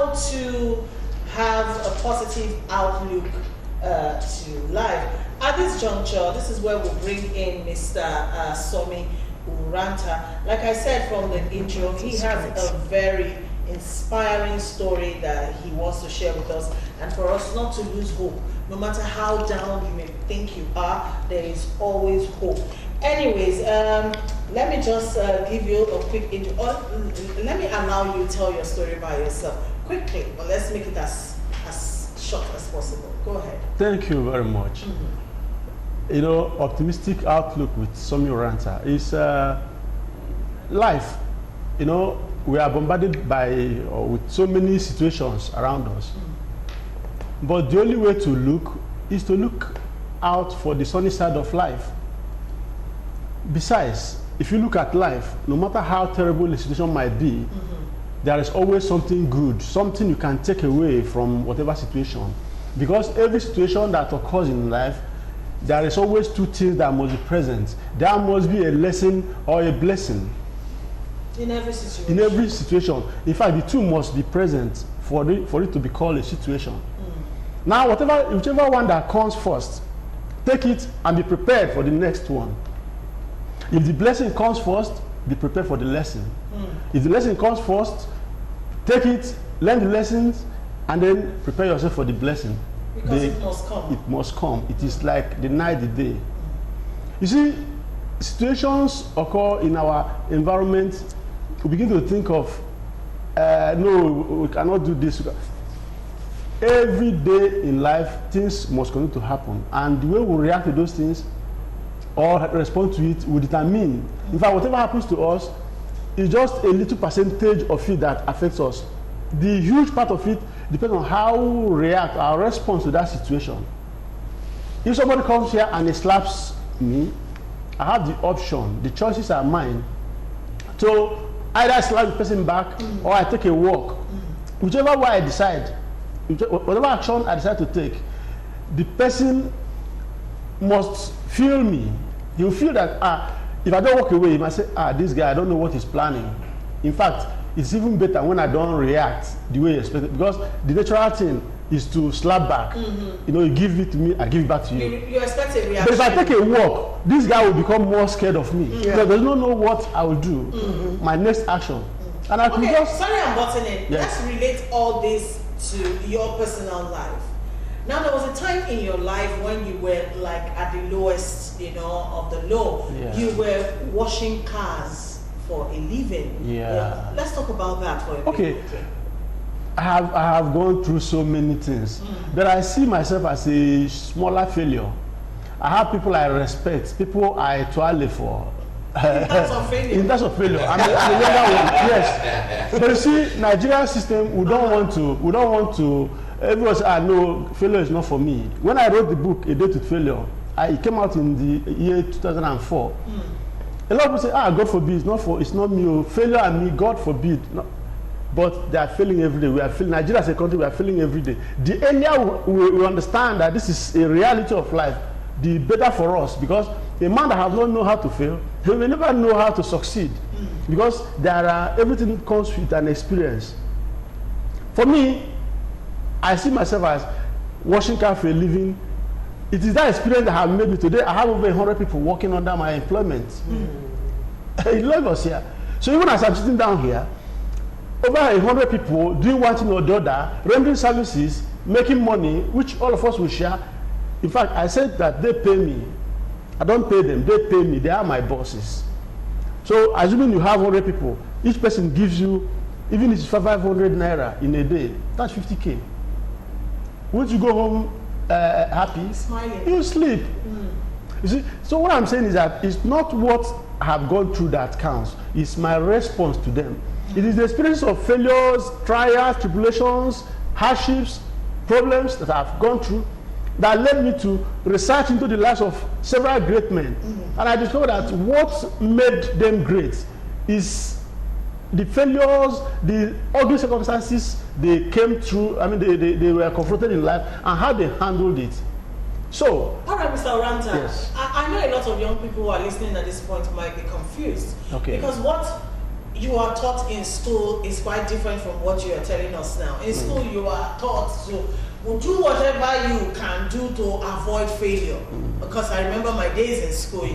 how to have a positive outlook to life. At this juncture, this is where we bring in Mr. Somi Uranta. Like I said from the intro, he has a very inspiring story that he wants to share with us, and for us not to lose hope. No matter how down you may think you are, there is always hope. Anyways, let me just give you a quick intro. Let me allow you to tell your story by yourself quickly, but let's make it as short as possible. Go ahead. Thank you very much. You know, optimistic outlook with Somi Uranta is life. You know, we are bombarded with so many situations around us. But the only way to look is to look out for the sunny side of life. Besides, if you look at life, no matter how terrible the situation might be, there is always something good, something you can take away from whatever situation. Because every situation that occurs in life, there is always two things that must be present. There must be a lesson or a blessing. In every situation. In every situation. In fact, the two must be present for it to be called a situation. Now, whichever one that comes first, take it and be prepared for the next one. If the blessing comes first, be prepared for the lesson. If the lesson comes first, take it, learn the lessons, and then prepare yourself for the blessing. Because it must come. It must come. It is like the night, the day. You see, situations occur in our environment. We begin to think of, no, we cannot do this. Every day in life, things must continue to happen. And the way we react to those things or respond to it will determine. In fact, whatever happens to us is just a little percentage of it that affects us. The huge part of it depends on how we react, our response to that situation. If somebody comes here and he slaps me, I have the option, the choices are mine, to either slap the person back or I take a walk. Whichever way I decide, whatever action I decide to take, the person must feel me. He will feel that, if I don't walk away, he might say, this guy, I don't know what he's planning. In fact, it's even better when I don't react the way you expect it, because the natural thing is to slap back. You know, you give it to me, I give it back to you. You expect a reaction. But if I take a walk, this guy will become more scared of me because he does not know what I will do, my next action. And I could just... Sorry, I'm butting in. Yes. Let's relate all this to your personal life. Now, there was a time in your life when you were like at the lowest, you know, of the low. Yeah. You were washing cars for a living. Yeah. Let's talk about that for a Okay. minute. I have gone through so many things, but I see myself as a smaller failure. I have people I respect, people I toil for. In terms of failure. In terms of failure. I'm the younger one, yes. But you see, Nigerian system, we don't want to, everyone say, no, failure is not for me. When I wrote the book, A Day to Failure, it came out in the year 2004. A lot of people say, God forbid, it's not me, failure and me, God forbid. No. But they are failing every day. We are failing. Nigeria as a country, we are failing every day. The earlier we understand that this is a reality of life, the better for us, because a man that has not known how to fail, he will never know how to succeed, because everything comes with an experience. For me, I see myself as washing car for a living. It is that experience that has made me today. I have over 100 people working under my employment in Lagos here. So even as I'm sitting down here, over 100 people doing one thing or the other, rendering services, making money, which all of us will share. In fact, I said that they pay me. I don't pay them, they pay me. They are my bosses. So assuming you have 100 people, each person gives you, even if it's 500 naira in a day, that's 50K. Won't you go home happy? Smiling. You sleep. You see, so what I'm saying is that it's not what I have gone through that counts. It's my response to them. It is the experience of failures, trials, tribulations, hardships, problems that I've gone through that led me to research into the lives of several great men. And I discovered that what made them great is the failures, the ugly circumstances they came through, I mean, they were confronted in life, and how they handled it. So, all right, Mr. Uranta, yes. I know a lot of young people who are listening at this point might be confused. Okay. Because what you are taught in school is quite different from what you are telling us now. In school, you are taught to do whatever you can do to avoid failure. Because I remember my days in school,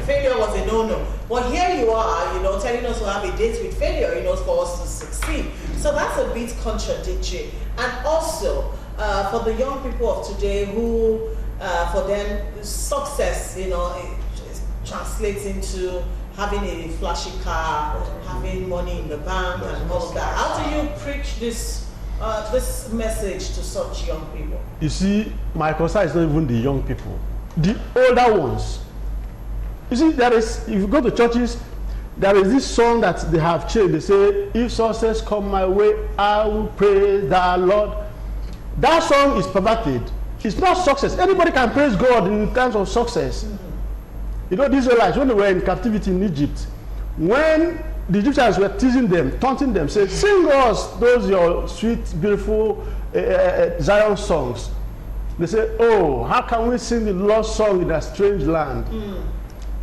failure was a no-no. But here you are, telling us to have a date with failure, for us to succeed. So that's a bit contradictory. And also, for the young people of today who, for them, success, translates into having a flashy car, having money in the bank, and all of that. How do you preach this message to such young people? You see, my concern is not even the young people, the older ones. You see, if you go to churches, there is this song that they have changed. They say, if success come my way, I will praise the Lord. That song is perverted. It's not success. Anybody can praise God in terms of success. The Israelites, when they were in captivity in Egypt, when the Egyptians were teasing them, taunting them, said, sing us those your sweet, beautiful Zion songs. They said, oh, how can we sing the Lord's song in a strange land?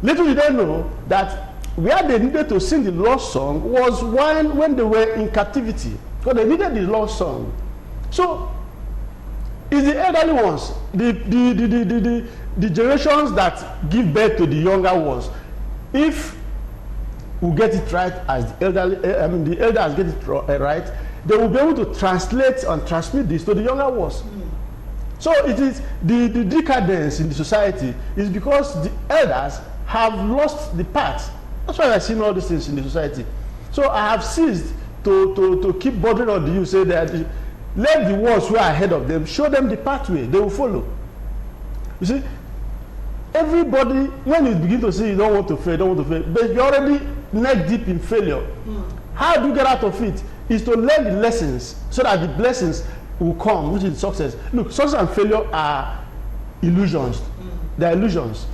Little did they know that where they needed to sing the Lord's song was when they were in captivity, because they needed the Lord's song. So it's the elderly ones, the generations that give birth to the younger ones. If we get it right as the elders get it right, they will be able to translate and transmit this to the younger ones. So it is the decadence in the society is because the elders have lost the path. That's why I've seen all these things in the society. So I have ceased to keep bothering on the youth, say that let the ones who are ahead of them show them the pathway, they will follow. You see, everybody, when you begin to say you don't want to fail, but you're already neck deep in failure. How do you get out of it? Is to learn the lessons so that the blessings will come, which is success. Look, success and failure are illusions. They are illusions.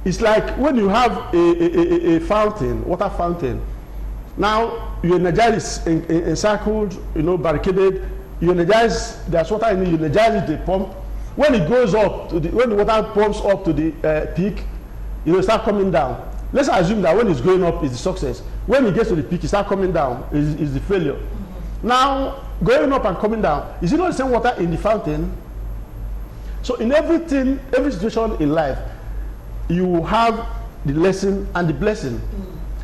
It's like when you have a fountain, water fountain. Now you energize it, encircled, barricaded. You energize, there's water in it, you energize it, the pump. When it goes up, when the water pumps up to the peak, it will start coming down. Let's assume that when it's going up is the success. When it gets to the peak, it starts coming down, is the failure. Now, going up and coming down, is it not the same water in the fountain? So in everything, every situation in life, you have the lesson and the blessing.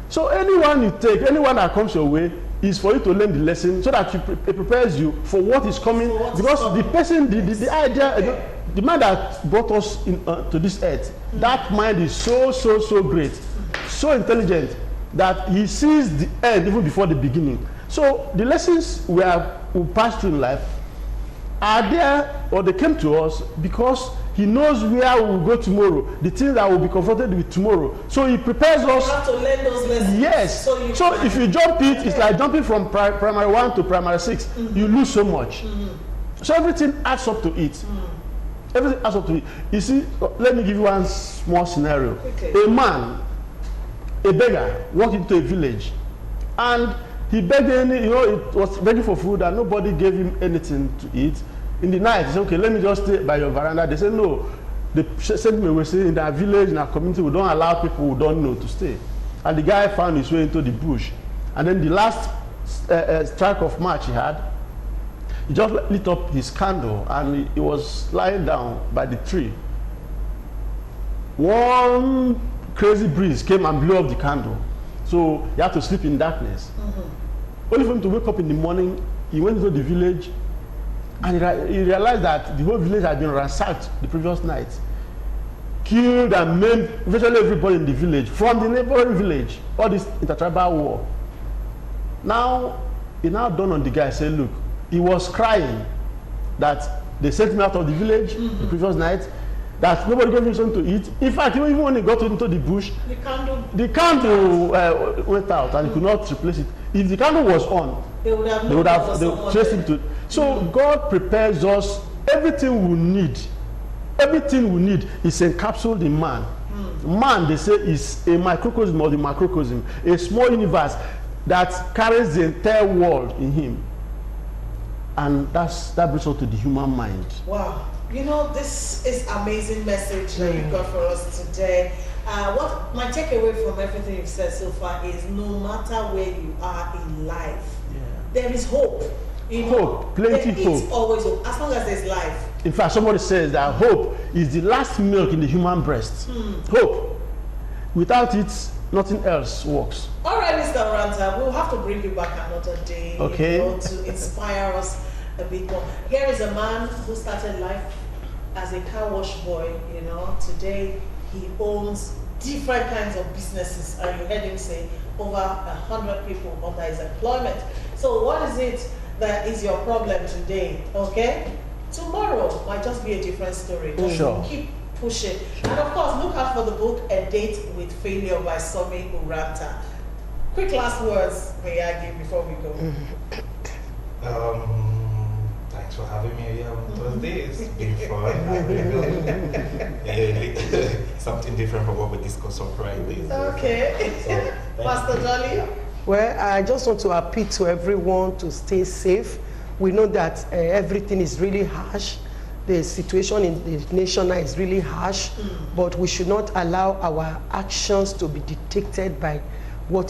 So anyone you take, anyone that comes your way, is for you to learn the lesson so that it prepares you for what is coming. Because the person, the idea, the man that brought us to this earth, that mind is so great, so intelligent, that he sees the end even before the beginning. So the lessons we pass through in life are there, or they came to us because he knows where we will go tomorrow, the things that we'll be confronted with tomorrow. So he prepares us. You have to learn those lessons. Yes. So if you jump it, it's like jumping from primary 1 to primary 6. You lose so much. So everything adds up to it. Everything adds up to it. You see, let me give you one small scenario. Okay. A man, a beggar, walked into a village, and he begged, it was begging for food, and nobody gave him anything to eat. In the night, he said, okay, let me just stay by your veranda. They said, no. They sent me away, saying in our village, in our community, we don't allow people who don't know to stay. And the guy found his way into the bush. And then the last strike of match he had, he just lit up his candle, and he was lying down by the tree. One crazy breeze came and blew up the candle. So he had to sleep in darkness. Only for him to wake up in the morning, he went into the village, and he realized that the whole village had been ransacked the previous night. Killed and maimed virtually everybody in the village, from the neighboring village, all this intertribal war. Now, it now dawned on the guy, said, look, he was crying that they sent me out of the village the previous night, that nobody gave him something to eat. In fact, even when he got into the bush, the candle went out, and he could not replace it. If the candle was on, they would have traced him to. So God prepares us. Everything we need is encapsulated in man. Man, they say, is a microcosm of the macrocosm, a small universe that carries the entire world in him. And that brings us to the human mind. Wow. This is amazing message that you got for us today. What my takeaway from everything you've said so far is no matter where you are in life, there is hope. You know, hope, plenty there hope. is always hope, as long as there's life. In fact, somebody says that hope is the last milk in the human breast. Hope. Without it, nothing else works. All right, Mr. Uranta, we'll have to bring you back another day, okay, you know, to inspire us a bit more. Here is a man who started life as a car wash boy. You know, today he owns different kinds of businesses, and you heard him say over 100 people under his employment. So what is it that is your problem today? Okay, tomorrow might just be a different story. Just sure. Keep pushing. And of course, look out for the book A Date with Failure by Somi Uranta. Quick last words may I give before we go? Thanks for having me here on Thursday. It's been fun. Something different from what we discussed on Friday. Okay. So, Pastor Jolly? Well, I just want to appeal to everyone to stay safe. We know that everything is really harsh. The situation in the nation now is really harsh, but we should not allow our actions to be dictated by